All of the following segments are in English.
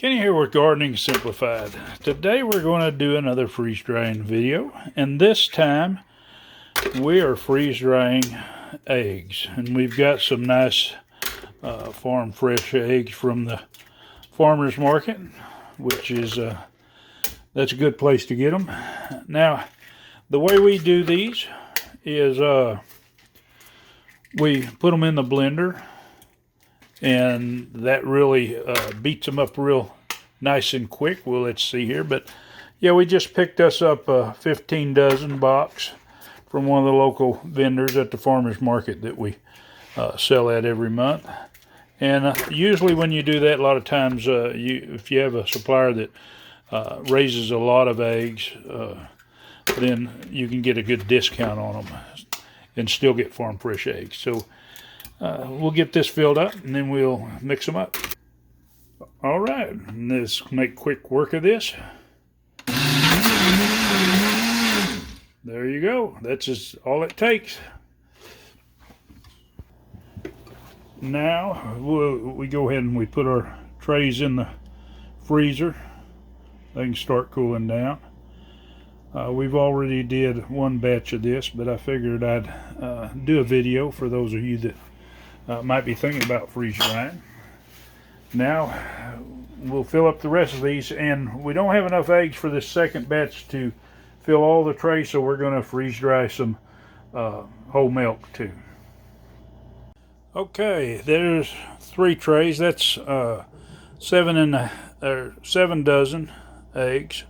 Kenny here with Gardening Simplified. Today we're going to do another freeze drying video, and this time we are freeze drying eggs. And we've got some nice farm fresh eggs from the farmer's market, which is that's a good place to get them. Now, the way we do these is we put them in the blender, and that really beats them up real nice and quick. Well, let's see here. But yeah, we just picked us up a 15 dozen box from one of the local vendors at the farmer's market that we sell at every month. And usually when you do that, a lot of times if you have a supplier that raises a lot of eggs, then you can get a good discount on them and still get farm fresh eggs. So we'll get this filled up and then we'll mix them up. All right, let's make quick work of this. There you go. That's just all it takes. Now we go ahead and we put our trays in the freezer. They can start cooling down. We've already did one batch of this, but I figured I'd do a video for those of you that might be thinking about freeze drying. Now we'll fill up the rest of these, and we don't have enough eggs for this second batch to fill all the trays, so we're going to freeze dry some whole milk too. Okay, there's 3 trays. That's 7 dozen eggs,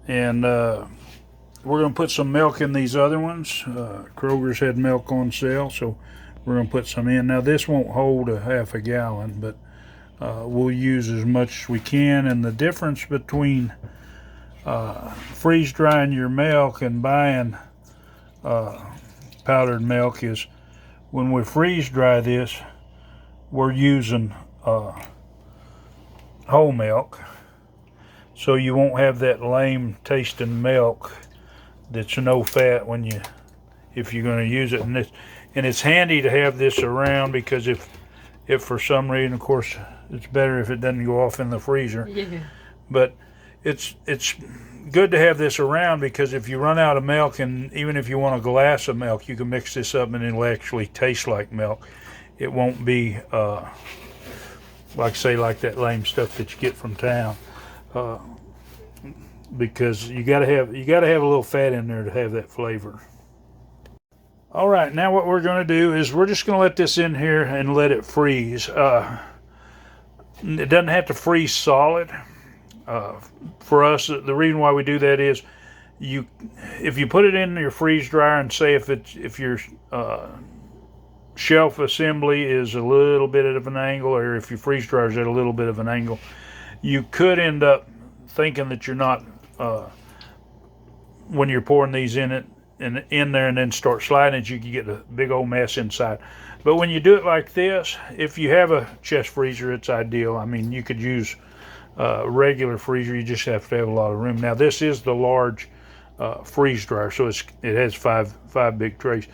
and we're going to put some milk in these other ones. Kroger's had milk on sale, so we're going to put some in. Now this won't hold a half a gallon, but we'll use as much as we can. And the difference between freeze drying your milk and buying powdered milk is when we freeze dry this, we're using whole milk, so you won't have that lame tasting milk that's no fat if you're going to use it. And it's handy to have this around, because if for some reason, of course, it's better if it doesn't go off in the freezer. Yeah. But it's good to have this around, because if you run out of milk, and even if you want a glass of milk, you can mix this up and it'll actually taste like milk. It won't be like that lame stuff that you get from town, because you gotta have a little fat in there to have that flavor. All right, now what we're going to do is we're just going to let this in here and let it freeze. It doesn't have to freeze solid. For us, the reason why we do that is if you put it in your freeze dryer, and say if your shelf assembly is a little bit of an angle, or if your freeze dryer is at a little bit of an angle, you could end up thinking that you're not, when you're pouring these in there and then start sliding it, you can get a big old mess inside. But when you do it like this, if you have a chest freezer, it's ideal. I mean, you could use a regular freezer, you just have to have a lot of room. Now this is the large freeze dryer, so it has five big trays.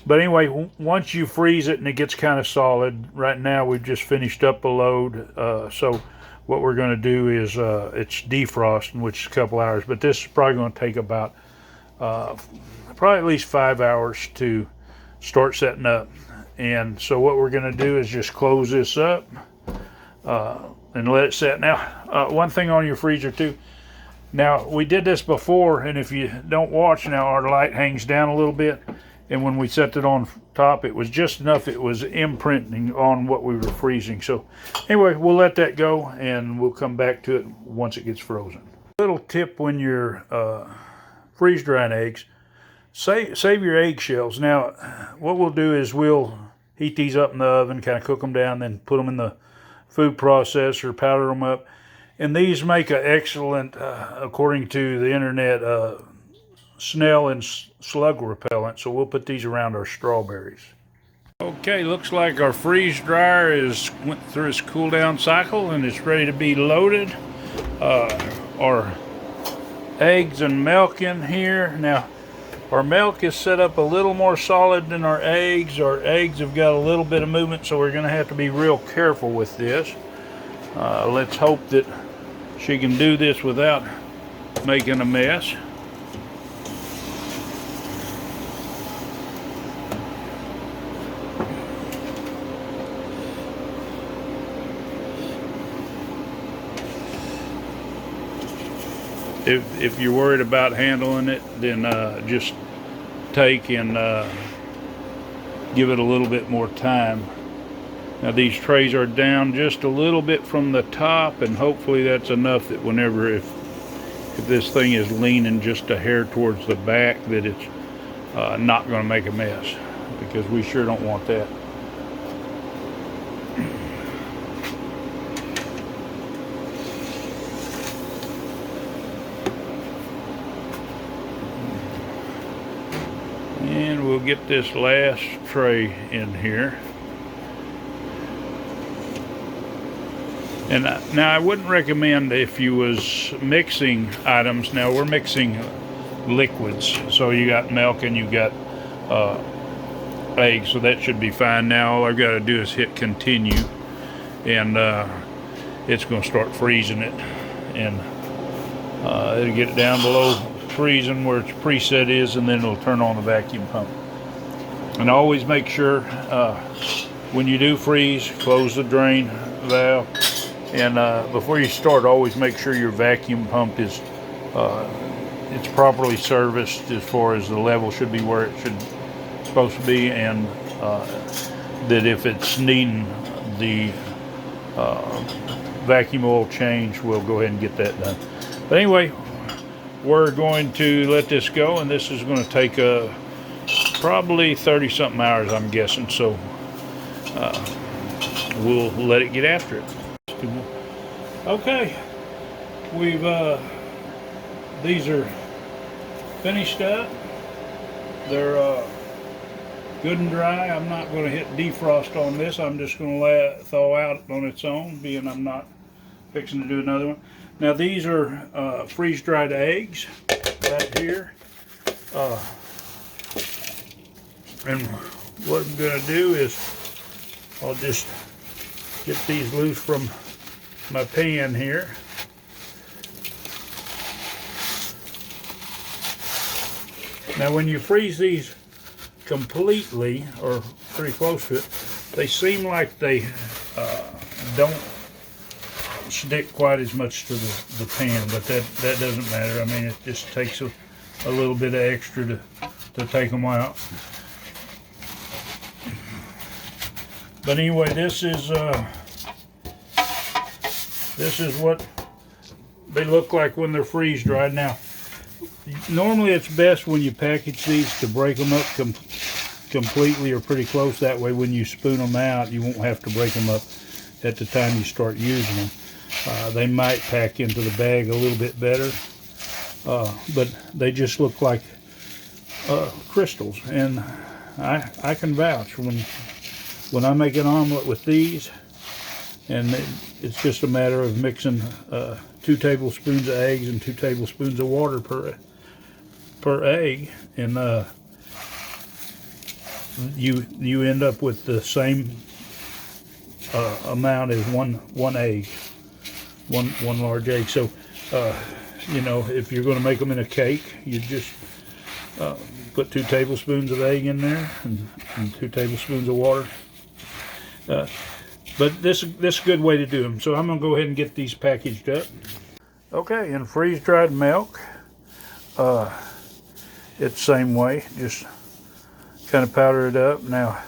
But anyway, once you freeze it and it gets kind of solid, right now we've just finished up a load, so what we're going to do is it's defrosting, which is a couple hours, but this is probably going to take about probably at least 5 hours to start setting up. And so what we're going to do is just close this up and let it set. Now, one thing on your freezer too. Now, we did this before, and if you don't watch now, our light hangs down a little bit. And when we set it on top, it was just enough. It was imprinting on what we were freezing. So anyway, we'll let that go, and we'll come back to it once it gets frozen. Little tip when you're freeze drying eggs, save your eggshells. Now, what we'll do is we'll heat these up in the oven, kind of cook them down, then put them in the food processor, powder them up. And these make an excellent, according to the internet, snail and slug repellent. So we'll put these around our strawberries. Okay, looks like our freeze dryer went through its cool down cycle and it's ready to be loaded. Our eggs and milk in here. Now, our milk is set up a little more solid than our eggs. Our eggs have got a little bit of movement, so we're going to have to be real careful with this. Let's hope that she can do this without making a mess. If you're worried about handling it, then just take and give it a little bit more time. Now these trays are down just a little bit from the top, and hopefully that's enough that whenever, if this thing is leaning just a hair towards the back, that it's not going to make a mess, because we sure don't want that. And we'll get this last tray in here. And now I wouldn't recommend, if you was mixing items, now we're mixing liquids, so you got milk and you got eggs, so that should be fine. Now all I've got to do is hit continue, and it's going to start freezing it, and it'll get it down below freezing where its preset is, and then it'll turn on the vacuum pump. And always make sure when you do freeze, close the drain valve. And before you start, always make sure your vacuum pump is it's properly serviced, as far as the level should be where it should supposed to be, and that if it's needing the vacuum oil change, we'll go ahead and get that done. But anyway, we're going to let this go, and this is going to take probably 30 something hours, I'm guessing, so we'll let it get after it. Okay, we've these are finished up. They're good and dry. I'm not going to hit defrost on this. I'm just going to let it thaw out on its own, being I'm not fixing to do another one. Now these are freeze-dried eggs right here. And what I'm going to do is I'll just get these loose from my pan here. Now when you freeze these completely, or pretty close to it, they seem like they don't stick quite as much to the pan, but that doesn't matter. I mean, it just takes a little bit of extra to take them out. But anyway, this is what they look like when they're freeze dried. Now, normally it's best when you package these to break them up completely or pretty close. That way, when you spoon them out, you won't have to break them up at the time you start using them. They might pack into the bag a little bit better, but they just look like crystals, and I can vouch when I make an omelet with these, and it's just a matter of mixing 2 tablespoons of eggs and 2 tablespoons of water per egg, and you end up with the same amount as one egg, one large egg. So you know, if you're going to make them in a cake, you just put 2 tablespoons of egg in there and 2 tablespoons of water. But this is a good way to do them. So I'm going to go ahead and get these packaged up. Okay, in freeze-dried milk, it's the same way. Just kind of powder it up. Now,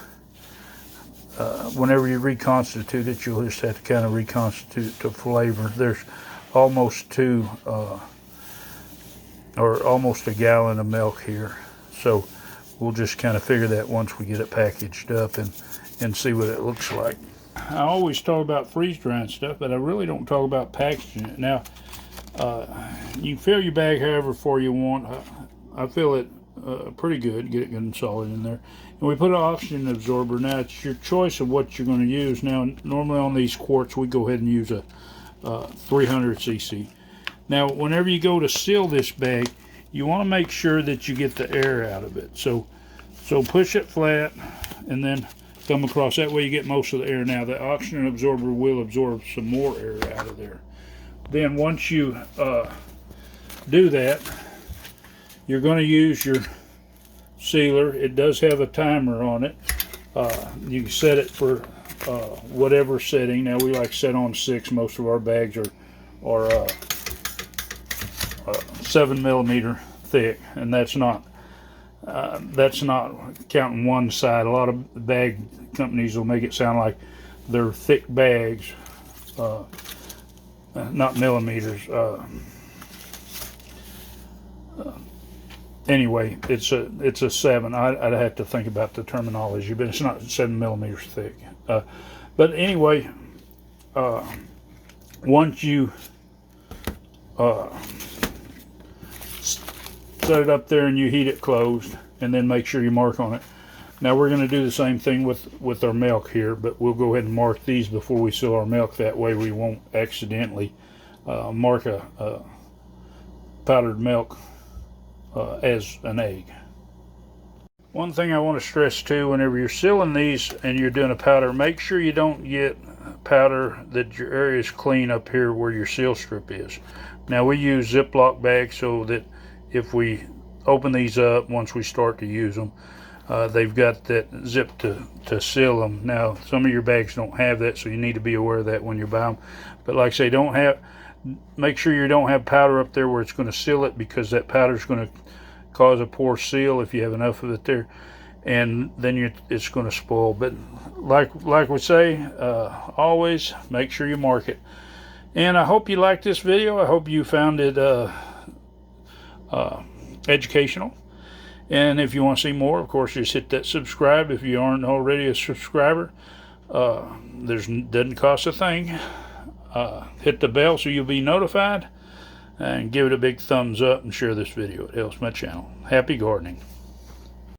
whenever you reconstitute it, you'll just have to kind of reconstitute to flavor. There's almost almost a gallon of milk here. So we'll just kind of figure that once we get it packaged up and see what it looks like. I always talk about freeze drying stuff, but I really don't talk about packaging it. Now, you can fill your bag however full you want. I fill it pretty good, get it good and solid in there. And we put an oxygen absorber. Now, it's your choice of what you're going to use. Now, normally on these quarts, we go ahead and use a 300 cc. Now, whenever you go to seal this bag, you want to make sure that you get the air out of it. So push it flat, and then come across. That way you get most of the air. Now the oxygen absorber will absorb some more air out of there. Then once you do that, you're going to use your sealer. It does have a timer on it. You can set it for whatever setting. Now we like set on 6. Most of our bags are 7mm thick, and that's not counting one side. A lot of bag companies will make it sound like they're thick bags, not millimeters. Anyway, it's a 7. I'd have to think about the terminology, but it's not 7mm thick. But anyway, once you set it up there and you heat it closed, and then make sure you mark on it. Now we're going to do the same thing with our milk here, but we'll go ahead and mark these before we seal our milk. That way we won't accidentally mark a powdered milk as an egg. One thing I want to stress too, whenever you're sealing these and you're doing a powder, make sure you don't get powder that your area is clean up here where your seal strip is. Now we use Ziploc bags so that if we open these up, once we start to use them, they've got that zip to seal them. Now some of your bags don't have that, so you need to be aware of that when you buy them. But like I say, make sure you don't have powder up there where it's going to seal it, because that powder is going to cause a poor seal if you have enough of it there, and then it's going to spoil. But like we say, always make sure you mark it. And I hope you liked this video. I hope you found it educational. And if you want to see more, of course, just hit that subscribe if you aren't already a subscriber. Doesn't cost a thing. Hit the bell so you'll be notified, and give it a big thumbs up and share this video. It helps my channel. Happy gardening.